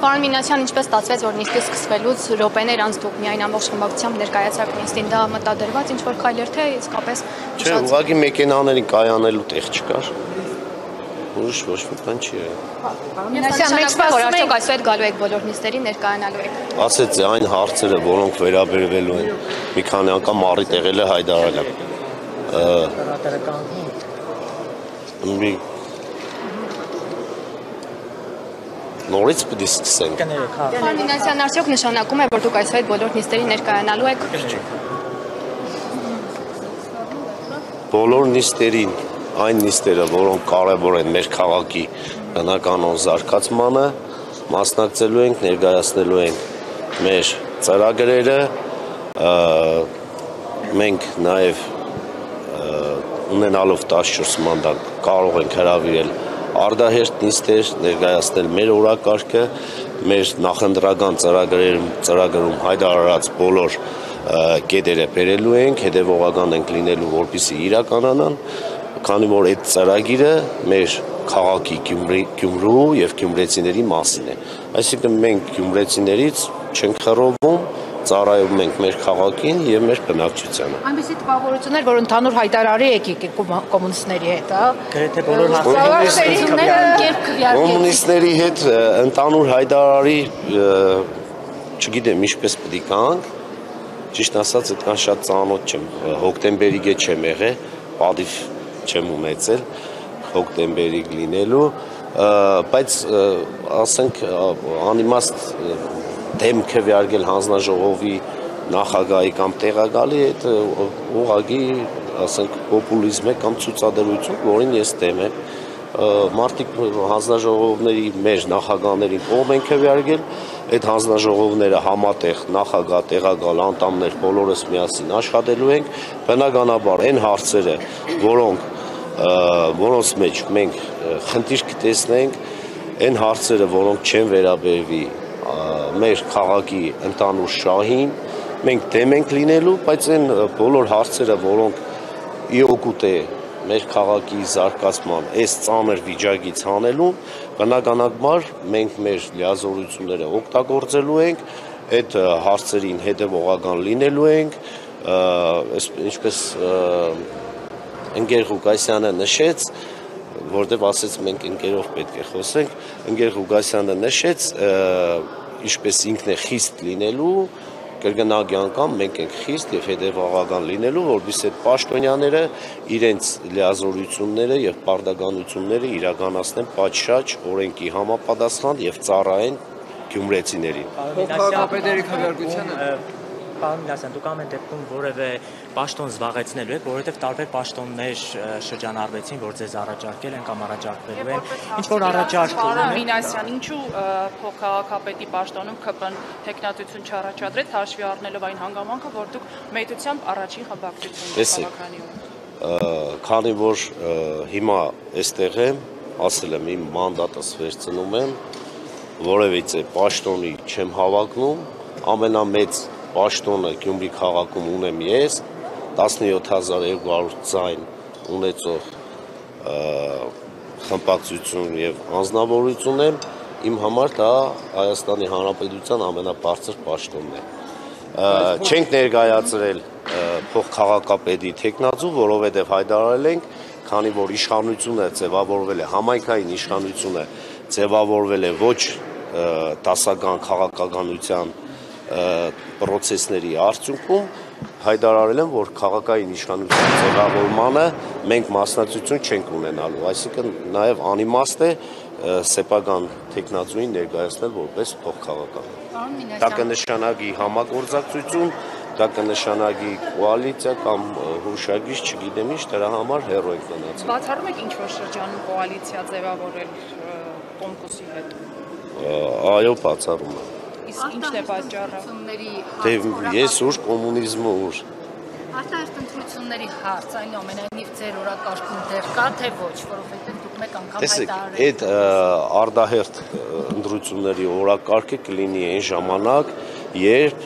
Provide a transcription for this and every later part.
Պարոն Մինասյան, ինչպես ստացվեց, որ նիստը սկսվելուց րոպեներ անց դուք միայն ամբողջ խմբակցությամբ ներկայացաք նիստին, դա մտադրված ինչ-որ քայլեր թե իսկապես Չէ, ուղղակի մեքենաներին կայանելու տեղ չկար։ Ուրիշ ոչ մի բան չի եղել։ Պարոն Մինասյան, մենք սպասում ենք, որ արդյոք այսօր գալու եք բոլոր նիստերին ներկայանալու եք։ Ասեց այն հարցերը, որոնք վերաբերվելու են մի քանի անգամ առիթ եղել է Հայդարարյան։ Նորից պետք է սկսենք։ Պարոն Մինասյան, արդյոք նշանակում է, որ դուք այսօր բոլոր նիստերին ներկայանալու եք։ Բոլոր նիստերին, այն նիստերը, որոնք կարևոր են մեր քաղաքի բնականոն զարգացմանը, մասնակցելու ենք, ներկայացնելու ենք մեր ծրագրերը, մենք նաև ունենալով 14 մանդատ կարող ենք հրավիրել արդահերթ նիստեր, ներկայացնել մեր օրակարգը, մեր նախընտրական ծրագրում հայտարարած բոլոր կետերը բերելու ենք, հետևողական ենք լինելու, որպեսզի իրականանան, քանի որ այդ ծրագիրը մեր քաղաքի Գյումրու եւ գյումրեցիների մասին է։ Այսինքն մենք գյումրեցիներից չենք խռովում, ծառայում ենք մեր քաղաքին եւ մեր բնակչությանը։ Այնպիսի տպավորություններ, որ ընդհանուր հայտարարի եք կոմունիստների հետ, հա։ Գրեթե բոլոր կոմունիստների հետ ընդհանուր հայտարարի, չգիտեմ ինչպես պետք է կանք, ճիշտ ասած այդքան շատ ծանոթ չեմ, հոկտեմբերի չեմ եղել, պատիվ չեմ ունեցել հոկտեմբերի լինելու, բայց ասենք անիմաստ դեմքը վիարգել հանձնաժողովի նախագահի կամ տեղակալի այդ ուղղակի ասենք պոպուլիզմ է կամ ցուցադրություն, որին ես դեմ եմ, մարդիկ հանձնաժողովների մեր նախագահներին կողմ են քվեարկել, այդ հանձնաժողովները համատեղ նախագահ, տեղակալ, անդամներ բոլորս միասին աշխատելու ենք, բնականաբար այն հարցերը, որոնց մեջ մենք խնդիր կտեսնենք, այն հարցերը, որոնք չեն վերաբերվի մեր քաղաքի ընդհանուր շահին, մենք դեմ ենք լինելու, բայց այն բոլոր հարցերը, որոնք իօգուտ է մեր քաղաքի զարգացման այս ծանր վիճակից հանելուն, բնականաբար մենք մեր լիազորությունները օգտագործելու ենք, այդ հարցերին հետևողական լինելու ենք, ինչպես ընկեր Ղուկասյանը նշեց, որտեղ ասեց մենք ընկերով պետք է խոսենք, ընկեր Ղուկասյանը նշեց, ինչպես ինքն է խիստ լինելու, կրկնակի անգամ մենք ենք խիստ եւ հետեւողական լինելու, որովհետեւ այդ պաշտոնյաները իրենց լիազորությունները եւ պարտականությունները իրականացնեն պատշաճ օրենքի համապատասխան եւ ծառայեն գյումրեցիներին։ Քաղաքապետերի քվեարկությանը Պարոն Մինասյան, դուք ամեն դեպքում որևէ պաշտոն զբաղեցնելու եք, որովհետև տարբեր պաշտոններ շրջանառվեցին, որ ձեզ առաջարկել են կամ առաջարկվելու են։ Ինչ որ առաջարկ Պարոն Մինասյան, ինչու փոխքաղաքապետի պաշտոնում ԿՊ-ն տեխնատություն չառաջադրեց, հաշվի առնելով այն հանգամանքը, որ դուք մեծությամբ առաջին խմբակցությունն եք քաղաքանում։ Քանի որ հիմա այստեղ եմ, ասել եմ իմ մանդատս վերցնում եմ, որևիցե պաշտոնի չեմ հավակնում, ամենամեծ պաշտոնը Գյումրի քաղաքում ունեմ ես, 17200 ձայն ունեցող խմբակցություն եւ անձնավորություն եմ, իմ համար դա Հայաստանի Հանրապետության ամենաբարձր պաշտոնն է։ Չենք ներկայացրել փոխքաղաքապետի տեխնացու, որովհետեւ հայտարարել ենք, քանի որ իշխանությունը ձևավորվել է, համայնքային իշխանությունը ձևավորվել է ոչ դասական քաղաքականության պրոցեսների արդյունքում հայտարարել եմ, որ քաղաքային իշխանության ձևավորմանը մենք մասնակցություն չենք ունենալու, այսինքն նաև անիմաստ է սեփական տեխնացուին ներկայացնել որպես փոխքաղաքական։ Դա կնշանակի համագործակցություն, դա կնշանակի կոալիցիա կամ հուշագիր, չգիտեմ ինչ, դրա համար հեռու ենք մնացել։ Բացառում եք ինչ-որ շրջանում կոալիցիա ձևավորել Կոմկուսի հետ։ Այո, բացառում եմ։ Իսկ ինչն է պատճառը։ Դե ես ուր կոմունիզմը ուր։ Արտահերթ ընտրությունների հարց այնուամենայնիվ ձեր օրակարգում դեռ կա թե ոչ, որովհետև դուք մեկ անգամ հայտարարել եք։ Այդ արտահերթ ընտրությունների օրակարգը կլինի այն ժամանակ, երբ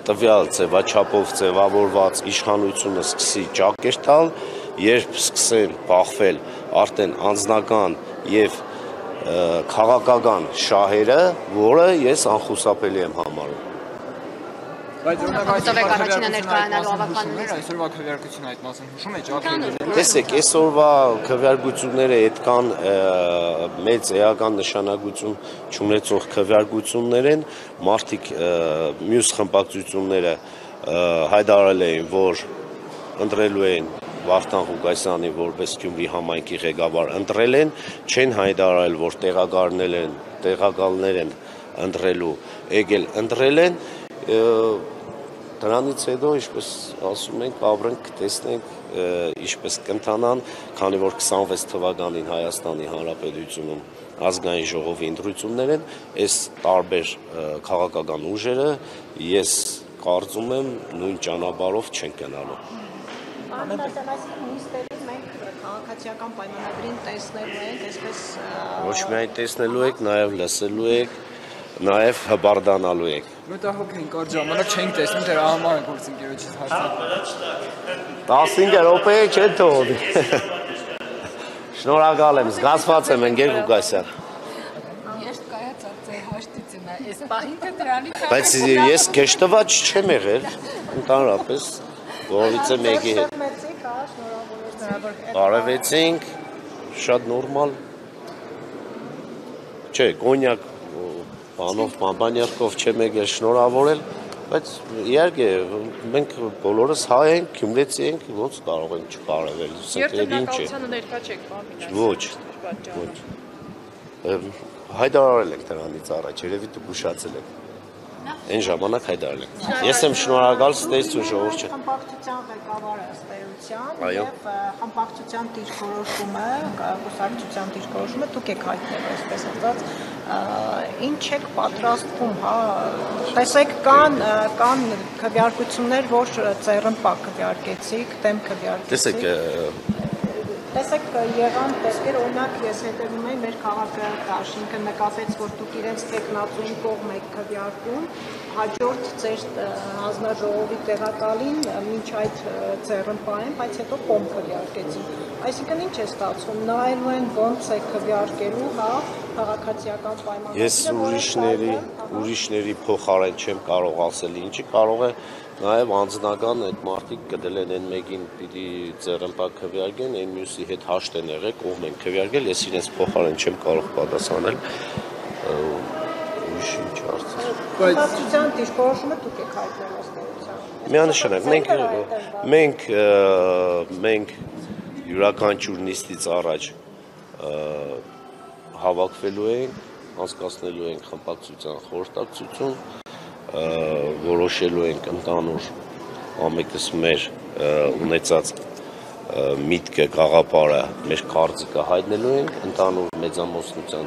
տվյալ ձևաչափով ձևավորված իշխանությունը սկսի ճակեր տալ, երբ սկսեն բախվել արդեն անձնական եւ քաղաքական շահերը, որը ես անխուսափելի եմ համարում։ Այսօրվա քվեարկությունը այդ մասում հուշում է ջախելը։ Տեսեք, այսօրվա քվեարկությունները այդքան մեծ էական նշանակություն չունեցող քվեարկություններ են, մարդիկ մյուս խմբակցությունները հայտարարել էին, որ ընտրելու են Վարդան Ղուկասյանին որպես Գյումրի համայնքի ղեկավար, ընտրել են, չեն հայտարարել, որ տեղակալներ են ընտրելու, եկել ընտրել են, դրանից հետո, ինչպես ասում ենք, ապրենք, տեսնենք, ինչպես կընթանան, քանի որ 26 թվականին Հայաստանի Հանրապետությունում ազգային ժողովի ընտրություններ են, այս տարբեր քաղաքական ուժերը, ես կարծում եմ, նույն ճանապարհով չեն գնալու։ Մենք քաղաքացիական պայմանագրին տեսնելու ենք, այսպես Ոչ միայն տեսնելու եք, նաև լսելու եք, նաև հբարդանալու եք։ Մտահոգ ենք, կարճ ժամանակ չենք տեսնում, դրա համար ենք գործընկերոջից հարցնում։ 15 րոպե չեն թողնի։ Շնորհակալ եմ, զգացված եմ, ընկեր Ղուկասյան։ Երբ կայացավ ձեր հաշտությունը, այս պահին թե դրանից Բայց ես կեշտված չեմ եղել, ընդհանրապես որից է մեկի հետ։ Բարևեցինք, շատ նորմալ։ Չէ, կոնյակ բանով, բանբանյարկով չեմ եկել շնորհավորել, բայց իհարկե մենք բոլորս հայ ենք, գյումրեցի ենք, ոնց կարող ենք չբարևել։ Երթնակալությանը ներկա չեք, պարոն Մինասյան։ Ոչ, ոչ։ Հայտարարել ենք դրանից առաջ, երևի դուք ուշացել եք։ Այն ժամանակ հայտարարել ենք։ Ես եմ շնորհակալ ստեցություն ժողովուրդը։ խմբակցության ղեկավարը ըստ էության Այո։ եւ խմբակցության դիրքորոշումը, կուսակցության դիրքորոշումը դուք եք հայտնել, այսպես ասած, ինչ եք պատրաստվում, հա, տեսեք կան քվեարկություններ, որ ծերմպա քվեարկեցիք, դեմ քվեարկեցիք։ Տեսեք եղան տեսքեր, օրինակ ես հետևում եմ մեր քաղաքադաշինքը նկատեց, որ դուք իրենց տեխնացուին կողմ եք քվեարկում, հաջորդ ձեր հանձնաժողովի տեղակալին մինչ այդ ծերմպա են, բայց հետո կողմ քվեարկեցին։ Այսինքն ինչ է ստացվում, նայելու են ոնց է քվեարկելու, հա, քաղաքացիական պայմանները։ Ես ուրիշների փոխարեն չեմ կարող ասել ինչի, կարող է նաև անձնական այդ մարդիկ գտել են այն մեկին պիտի ծերմպա քվեարկեն, այն մյուսի հետ հաշտ են եղել, կողմ են քվեարկել, ես իրենց փոխարեն չեմ կարող պատասխանել։ Ուրիշ ինչ հարցեր։ Խմբակցության դիրքորոշումը դուք եք հայտնել ըստ էության։ Միանշանակ մենք յուրաքանչյուր նիստից առաջ հավաքվելու ենք, անցկացնելու ենք խմբակցության խորհրդակցություն, որոշելու ենք ընդհանուր ամենքս մեր ունեցած միտքը, գաղափարը, մեր կարծիքը հայտնելու ենք, ընդհանուր մեծամասնության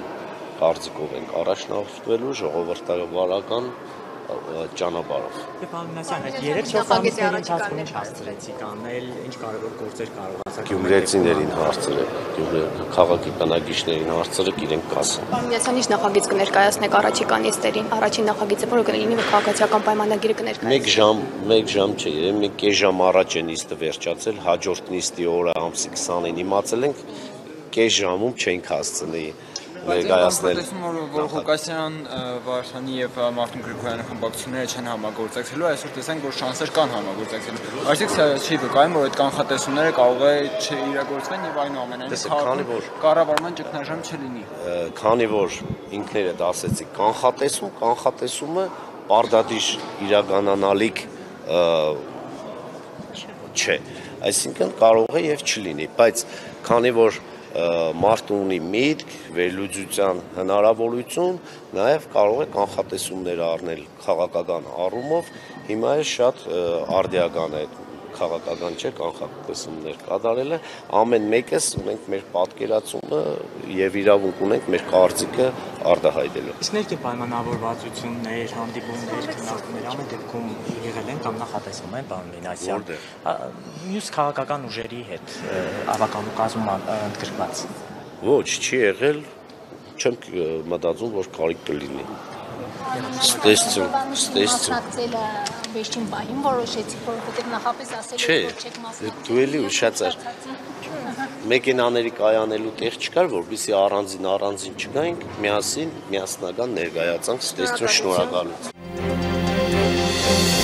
կարծիքով ենք առաջնորդվելու ժողովրդավարական ճանապարհով։ Պարոն Մինասյան, այդ 3-4 ամիսների ընթացքում ինչ հասցրեցիք անել, ինչ կարևոր գործեր կարողացաք։ Գյումրեցիներին հարցրեք, քաղաքի բնակիչներին հարցրեք, իրենք կասեն։ Պարոն Մինասյան, ինչ նախագիծ կներկայացնեք առաջիկա նիստերին։ Առաջին նախագիծը որը կլինի, որ քաղաքացիական պայմանագիրը կներկայացնեք։ 1 ժամ չէ, երևի մի կես ժամ առաջ է նիստը վերջացել, հաջորդ նիստի օրը ամսի 20-ին իմացել ենք, կես ժամում չենք հասցնի ներկայացնել։ Որ Ղուկասյան, Վարդանի եւ Մարտին Գրիգորյանի խմբակցությունները չեն համագործակցելու, այսօր տեսանք, որ շանսեր կան համագործակցելու։ Այսինքն չի վկայում, որ այդ կանխատեսումները կարող է չիրագործվեն եւ այնուամենայնիվ կառավարման ճգնաժամ չլինի։ Քանի որ ինքներդ ասեցիք կանխատեսումը պարտադիր իրականանալիք չէ, այսինքն կարող է եւ չլինի, բայց քանի որ մարդը ունի միտք, վերլուծության հնարավորություն, նաև կարող է կանխատեսումներ առնել քաղաքական առումով, հիմա է շատ արդիական է քաղաքական չէ կանխատեսումներ կատարելը, ամեն մեկս ունենք մեր պատկերացումը եւ իրավունք ունենք մեր կարծիքը արտահայտելու։ Իսկ ներքին պայմանավորվածություններ, հանդիպումներ, քննարկումներ ամեն դեպքում եղել են կամ նախատեսվում են, պարոն Մինասյան։ Մյուս քաղաքական ուժերի հետ ավականու կազմում ընդգրկված։ Ոչ, չի եղել, չեմ մտածում, որ կարիք կլինի։ Ստեսություն։ Վերջին բանին որոշեցիք, որովհետև նախապես ասել եք, որ չեք մասնակցել։ Դու էլի ուշացար։ մեքենաների կայանելու տեղ չկար, որպեսզի առանձին չգայինք, միասնական ներկայացանք, ցտեսություն, շնորհակալություն։